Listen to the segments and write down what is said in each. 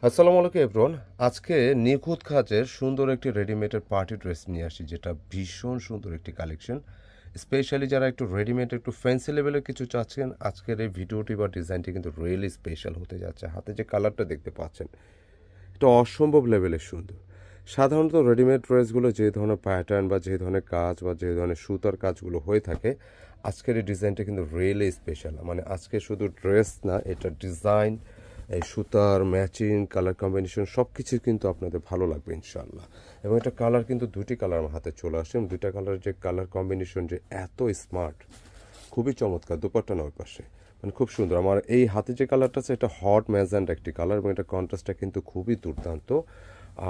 আসসালামু আলাইকুম এভরন। আজকে নিখুঁত কাজের সুন্দর একটি রেডিমেডের পার্টি ড্রেস নিয়ে আসি, যেটা ভীষণ সুন্দর একটি কালেকশন। স্পেশালি যারা একটু রেডিমেড একটু ফ্যান্সি লেভেলের কিছু চাচ্ছেন, আজকের এই ভিডিওটি বা ডিজাইনটি কিন্তু রিয়েলি স্পেশাল হতে যাচ্ছে। হাতে যে কালারটা দেখতে পাচ্ছেন, এটা অসম্ভব লেভেলের সুন্দর। সাধারণত রেডিমেড ড্রেসগুলো যে ধরনের প্যাটার্ন বা যে ধরনের কাজ বা যে ধরনের সুতার কাজগুলো হয়ে থাকে, আজকের এই ডিজাইনটা কিন্তু রিয়েলি স্পেশাল। মানে আজকে শুধু ড্রেস না, এটা ডিজাইন, এই সুতার ম্যাচিং, কালার কম্বিনেশন সব কিছু কিন্তু আপনাদের ভালো লাগবে ইনশাআল্লাহ। এবং এটা কালার কিন্তু দুটি কালার আমার হাতে চলে আসছে, এবং দুইটা কালার যে কালার কম্বিনেশন যে এত স্মার্ট, খুবই চমৎকার। দুপাট্টা নয় পাশে মানে খুব সুন্দর। আমার এই হাতে যে কালারটা আছে এটা হট ম্যাজেন্ট একটি কালার, এবং এটা কন্ট্রাস্টটা কিন্তু খুবই দুর্দান্ত।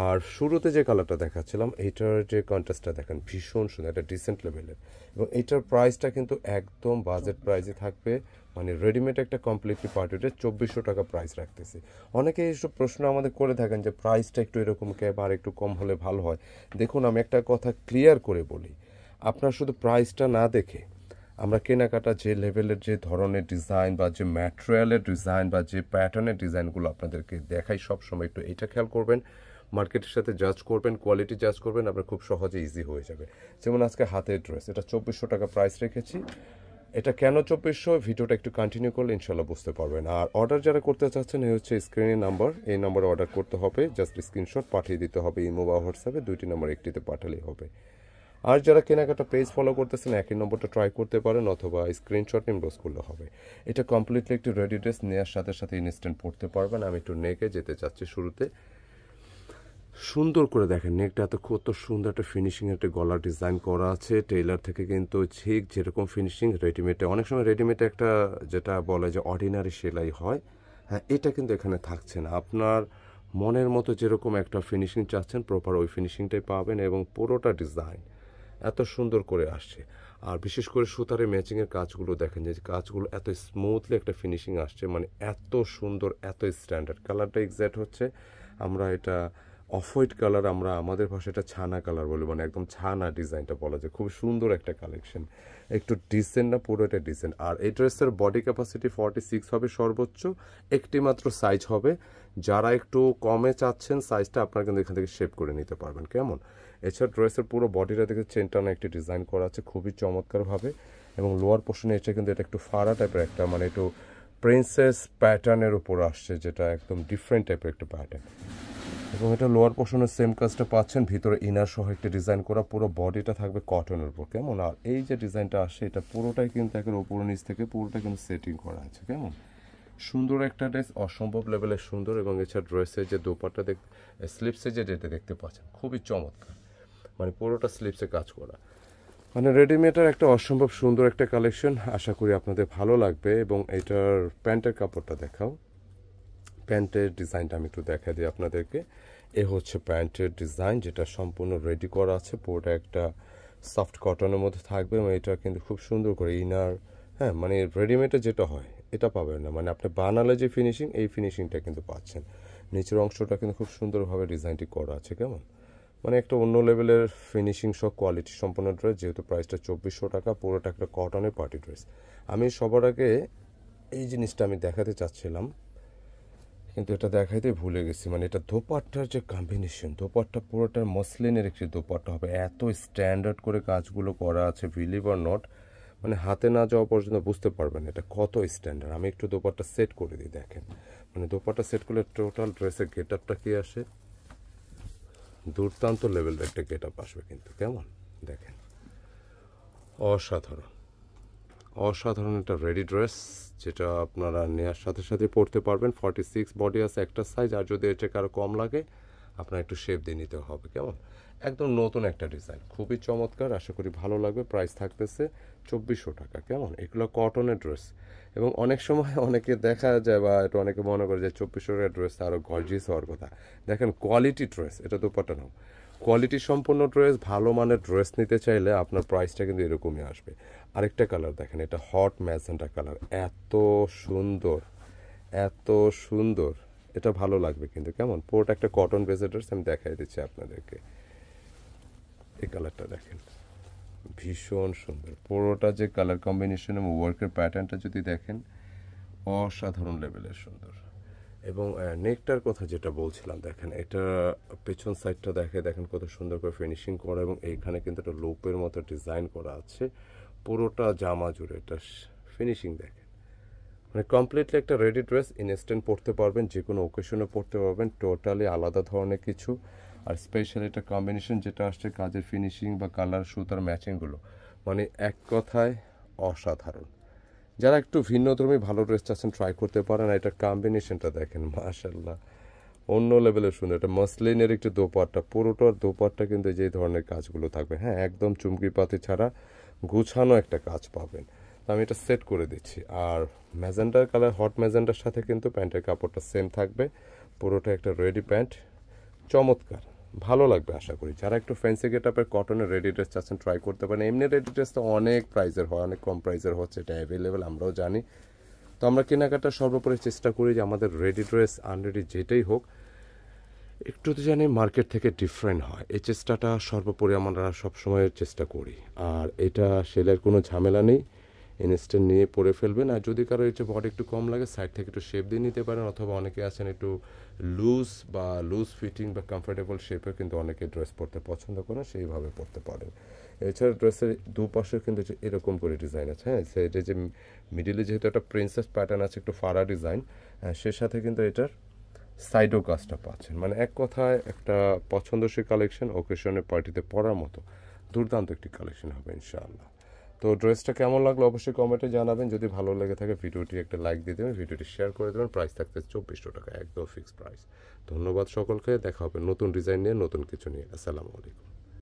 আর শুরুতে যে কালারটা দেখাচ্ছিলাম এইটার যে কন্ট্রাস্টটা দেখেন ভীষণ সুন্দর, এটা ডিসেন্ট লেভেলের। এবং এইটার প্রাইসটা কিন্তু একদম বাজেট প্রাইসে থাকবে। মানে রেডিমেড একটা কমপ্লিটলি পার্টিতে 2400 টাকা প্রাইস রাখতেছি। অনেকে এইসব প্রশ্ন আমাদের করে থাকেন যে প্রাইসটা একটু এরকম ক্যাব আর একটু কম হলে ভালো হয়। দেখুন, আমি একটা কথা ক্লিয়ার করে বলি, আপনার শুধু প্রাইসটা না দেখে আমরা কেনাকাটা যে লেভেলের যে ধরনের ডিজাইন বা যে ম্যাটেরিয়ালের ডিজাইন বা যে প্যাটার্নের ডিজাইনগুলো আপনাদেরকে দেখাই, সবসময় একটু এটা খেয়াল করবেন। মার্কেটের সাথে জাজ করবেন, কোয়ালিটি জাজ করবেন, আপনার খুব সহজে ইজি হয়ে যাবে। যেমন আজকে হাতের ড্রেস, এটা 2400 টাকা প্রাইস রেখেছি। এটা কেন 2400, ভিডিওটা একটু কন্টিনিউ করলে ইনশাল্লাহ বুঝতে পারবেন। আর অর্ডার যারা করতে চাচ্ছেন, এই হচ্ছে স্ক্রিনের নাম্বার, এই নাম্বারে অর্ডার করতে হবে। জাস্ট স্ক্রিনশট পাঠিয়ে দিতে হবে ইমো বা হোয়াটসঅ্যাপে, দুইটি নাম্বার একটিতে পাঠালেই হবে। আর যারা কেনাকাটা পেজ ফলো করতেছেন, একই নম্বরটা ট্রাই করতে পারেন, অথবা স্ক্রিনশট ইনবক্স করলে হবে। এটা কমপ্লিটলি একটি রেডি ড্রেস, নেওয়ার সাথে সাথে ইনস্ট্যান্ট পড়তে পারবেন। আমি একটু নেকে যেতে চাচ্ছি শুরুতে। সুন্দর করে দেখেন নেকটা এত কত সুন্দর একটা ফিনিশিং, একটা গলার ডিজাইন করা আছে। টেইলার থেকে কিন্তু ঠিক যেরকম ফিনিশিং রেডিমেডে, অনেক সময় রেডিমেডে একটা যেটা বলে যে অর্ডিনারি সেলাই হয়, হ্যাঁ এটা কিন্তু এখানে থাকছে না। আপনার মনের মতো যেরকম একটা ফিনিশিং চাচ্ছেন, প্রপার ওই ফিনিশিংটাই পাবেন। এবং পুরোটা ডিজাইন এত সুন্দর করে আসছে। আর বিশেষ করে সুতারে ম্যাচিংয়ের কাজগুলো দেখেন, যে কাজগুলো এত স্মুথলি একটা ফিনিশিং আসছে, মানে এত সুন্দর, এত স্ট্যান্ডার্ড। কালারটা এক্স্যাক্ট হচ্ছে, আমরা এটা অফ হোয়াইট কালার, আমরা আমাদের ভাষায় এটা ছানা কালার বলি, মানে একদম ছানা ডিজাইনটা বলা যায়। খুব সুন্দর একটা কালেকশন, একটু ডিসেন্ট না, পুরো এটা ডিসেন্ট। আর এই ড্রেসের বডি ক্যাপাসিটি 46 হবে সর্বোচ্চ, একটি মাত্র সাইজ হবে। যারা একটু কমে চাচ্ছেন সাইজটা, আপনারা কিন্তু এখান থেকে শেপ করে নিতে পারবেন। কেমন? এছাড়া ড্রেসের পুরো বডিটা দেখে চেনটানা একটি ডিজাইন করা আছে খুবই চমৎকারভাবে। এবং লোয়ার পোর্শনে এসে কিন্তু এটা একটু ফাড়া টাইপের একটা, মানে একটু প্রিন্সেস প্যাটার্নের উপর আসছে, যেটা একদম ডিফারেন্ট টাইপের একটা প্যাটার্ন। এবং এটা লোয়ার পোর্শনের সেম কাজটা পাচ্ছেন, ভিতরে ইনার সহ একটি ডিজাইন করা, পুরো বডিটা থাকবে কটনের উপর। কেমন? আর এই যে ডিজাইনটা আসে, এটা পুরোটাই কিন্তু একের উপর নিচ থেকে পুরোটা কিন্তু সেটিং করা আছে। কেমন সুন্দর একটা ড্রেস, অসম্ভব লেভেলের সুন্দর। এবং এছাড়া ড্রেসের যে দোপাট্টা স্লিপসে যেটা দেখতে পাচ্ছেন খুবই চমৎকার, মানে পুরোটা স্লিপসে কাজ করা। মানে রেডিমেডের একটা অসম্ভব সুন্দর একটা কালেকশন, আশা করি আপনাদের ভালো লাগবে। এবং এটার প্যান্টের কাপড়টা দেখাও, প্যান্টের ডিজাইনটা আমি একটু দেখা দিই আপনাদেরকে। এ হচ্ছে প্যান্টের ডিজাইন, যেটা সম্পূর্ণ রেডি করা আছে, পুরোটা একটা সফট কটনের মধ্যে থাকবে। এবং এটা কিন্তু খুব সুন্দর করে ইনার, হ্যাঁ মানে রেডিমেডে যেটা হয় এটা পাবেন না, মানে আপনি বানালে যে ফিনিশিং, এই ফিনিশিংটা কিন্তু পাচ্ছেন। নিচের অংশটা কিন্তু খুব সুন্দরভাবে ডিজাইনটি করা আছে। কেমন? মানে একটা অন্য লেভেলের ফিনিশিং সহ কোয়ালিটি সম্পন্ন ড্রেস। যেহেতু প্রাইসটা 2400 টাকা, পুরোটা একটা কটনের পার্টি ড্রেস। আমি সবার আগে এই জিনিসটা আমি দেখাতে চাচ্ছিলাম, কিন্তু এটা দেখাইতে ভুলে গেছি। মানে এটা দোপাট্টার যে কম্বিনেশন, দোপাট্টা পুরোটার মসলিনের একটি দোপাট্টা হবে, এত স্ট্যান্ডার্ড করে কাজগুলো করা আছে, বিলিভ অর নট, মানে হাতে না যাওয়া পর্যন্ত বুঝতে পারবেন এটা কত স্ট্যান্ডার্ড। আমি একটু দোপাট্টা সেট করে দিই, দেখেন মানে দোপাট্টা সেট করলে টোটাল ড্রেসের গেট আপটা কি আসে, দুর্দান্ত লেভেলের একটা গেট আপ আসবে কিন্তু। কেমন দেখেন, অসাধারণ, অসাধারণ একটা রেডি ড্রেস, যেটা আপনারা নেওয়ার সাথে সাথে পরতে পারবেন। 46 বডি আছে একটা সাইজ, আর যদি এটা কারো কম লাগে আপনার একটু শেপ দিয়ে নিতে হবে। কেমন? একদম নতুন একটা ডিজাইন, খুবই চমৎকার, আশা করি ভালো লাগবে। প্রাইস থাকতেছে 2400 টাকা। কেমন? এগুলো কটনের ড্রেস। এবং অনেক সময় অনেকে দেখা যায়, বা এটা অনেকে মনে করে যে 2400 টাকার ড্রেস আরও গর্জিয়াস হওয়ার কথা। দেখেন কোয়ালিটি ড্রেস, এটা দোপাট্টা নাও, কোয়ালিটি সম্পন্ন ড্রেস, ভালো মানের ড্রেস নিতে চাইলে আপনার প্রাইসটা কিন্তু এরকমই আসবে। আরেকটা কালার দেখেন, এটা হট ম্যাজেন্টা কালার, এত সুন্দর, এত সুন্দর, এটা ভালো লাগবে কিন্তু। কেমন? পুরোটা একটা কটন বেসের ড্রেস, আমি দেখাই দিচ্ছি আপনাদেরকে। এই কালারটা দেখেন, ভীষণ সুন্দর, পুরোটা যে কালার কম্বিনেশন এবং ওয়ার্কের প্যাটার্নটা যদি দেখেন, অসাধারণ লেভেলের সুন্দর। এবং নেকটার কথা যেটা বলছিলাম, দেখেন এটা পেছন সাইডটা দেখেন কত সুন্দর করে ফিনিশিং করা, এবং এইখানে কিন্তু একটা লোপের মতো ডিজাইন করা আছে পুরোটা জামা জুড়ে। এটা ফিনিশিং দেখেন, মানে কমপ্লিটলি একটা রেডি ড্রেস, ইনস্ট্যান্ট পরতে পারবেন, যে কোনো ওকেশনে পরতে পারবেন, টোটালি আলাদা ধরনের কিছু। আর স্পেশালি এটা কম্বিনেশন যেটা আসছে, কাজের ফিনিশিং বা কালার সুতার ম্যাচিংগুলো, মানে এক কথায় অসাধারণ। যারা একটু ভিন্নধর্মী ভালো ড্রেস চাচ্ছেন ট্রাই করতে পারেন। এটার কম্বিনেশনটা দেখেন, মাশাল্লাহ অন্য লেভেলের সুন্দর। এটা মসলিনের একটু দোপাট্টা, পুরোটার দোপাট্টা কিন্তু যে ধরনের কাজগুলো থাকবে, হ্যাঁ একদম চুমকি পাতি ছাড়া গুছানো একটা কাজ পাবেন। তো আমি এটা সেট করে দিচ্ছি। আর ম্যাজেন্ডার কালার, হট ম্যাজেন্ডার সাথে কিন্তু প্যান্টের কাপড়টা সেম থাকবে, পুরোটা একটা রেডি প্যান্ট, চমৎকার, ভালো লাগবে আশা করি। যারা একটু ফ্যান্সি গেট আপের কটনের রেডি ড্রেস চাচ্ছেন ট্রাই করতে পারেন। এমনি রেডি ড্রেস তো অনেক প্রাইজের হয়, অনেক কম প্রাইজের হচ্ছে, এটা অ্যাভেলেবেল আমরাও জানি। তো আমরা কেনাকাটা সর্বোপরি চেষ্টা করি যে আমাদের রেডি ড্রেস আনরেডি যেটাই হোক একটু তো জানি মার্কেট থেকে ডিফারেন্ট হয়, এই চেষ্টাটা সর্বোপরি আমরা সবসময় চেষ্টা করি। আর এটা সেলের কোনো ঝামেলা নেই, ইনস্ট্যান্ট নিয়ে পরে ফেলবেন। আর যদি কারো একটু বডি একটু কম লাগে, সাইড থেকে একটু শেপ দিয়ে নিতে পারেন, অথবা অনেকে আছেন একটু লুজ ফিটিং বা কমফোর্টেবল শেপে কিন্তু অনেকে ড্রেস পরতে পছন্দ করেন, সেইভাবে পরতে পারেন। এছাড়া ড্রেসের দুপাশে কিন্তু এরকম করে ডিজাইন আছে, হ্যাঁ সেটা যে মিডিলে যেহেতু একটা প্রিন্সেস প্যাটার্ন আছে, একটু ফাড়া ডিজাইন, সে সাথে কিন্তু এটার সাইডও কাজটা পাচ্ছেন। মানে এক কথায় একটা পছন্দসই কালেকশন, ওকেশনে পার্টিতে পরার মতো দুর্দান্ত একটি কালেকশন হবে ইনশাআল্লাহ। তো ড্রেসটা কেমন লাগলো অবশ্যই কমেন্টে জানাবেন। যদি ভালো লেগে থাকে ভিডিওটি একটা লাইক দিয়ে দেবেন, ভিডিওটি শেয়ার করে দেবেন। প্রাইস থাকতে 2400 টাকা, একদম ফিক্সড প্রাইস। ধন্যবাদ সকলকে, দেখা হবে নতুন ডিজাইন নিয়ে, নতুন কিছু নিয়ে। আসসালামু আলাইকুম।